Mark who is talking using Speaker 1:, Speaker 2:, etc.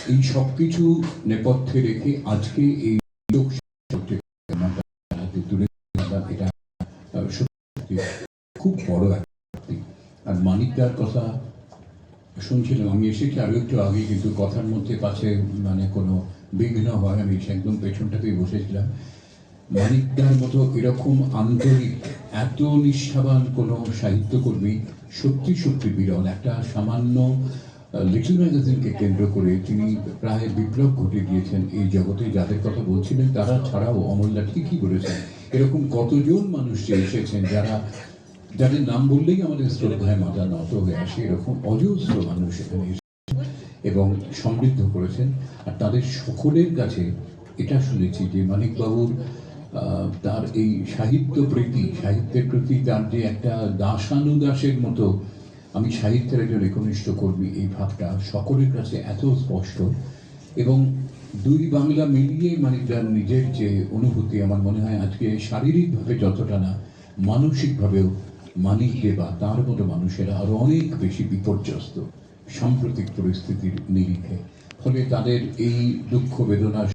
Speaker 1: এই সব কিছু নেপথ্যে রেখে আজকে এই তুলে এটা সত্যি খুব বড় একটা। আর মানিকদার কথা শুনছিলাম, আমি এসেছি আরো একটু আগে, কিন্তু কথার মধ্যে পাশে মানে কোনো বিঘ্ন হয়, আমি একদম পেছনটাতেই বসেছিলাম। মানিকদার মতো এরকম আন্তরিক, এত নিষ্ঠাবান কোনো সাহিত্যকর্মী সত্যি সত্যি বিরল। একটা সামান্য লিটল ম্যাগাজিনকে কেন্দ্র করে তিনি প্রায় বিপ্লব ঘটিয়ে দিয়েছেন এই জগতে। যাদের কথা বলছিলেন তারা ছাড়াও অমলদা ঠিকই বলেছেন, এরকম কতজন মানুষ যে এসেছেন যাদের নাম বললেই আমাদের শ্রদ্ধায় মাথা নত হয়ে আসে। এরকম অজস্র মানুষ এখানে এবং সমৃদ্ধ করেছেন। আর তাদের সকলের কাছে এটা শুনেছি যে মানিকবাবুর তার এই সাহিত্যের প্রতি তার যে একটা দাসানুদাসের মতো, আমি সাহিত্যের একজন একনিষ্ঠ কর্মী, এই ভাবটা সকলের কাছে এত স্পষ্ট। এবং দুই বাংলা মিলিয়ে মানিকদার নিজের যে অনুভূতি, আমার মনে হয় আজকে শারীরিকভাবে যতটা না, মানসিকভাবেও মানিক দেবা তার মতো মানুষেরা আরো অনেক বেশি বিপর্যস্ত সাম্প্রতিক পরিস্থিতির নিরিখে। ফলে তাদের এই দুঃখ বেদনা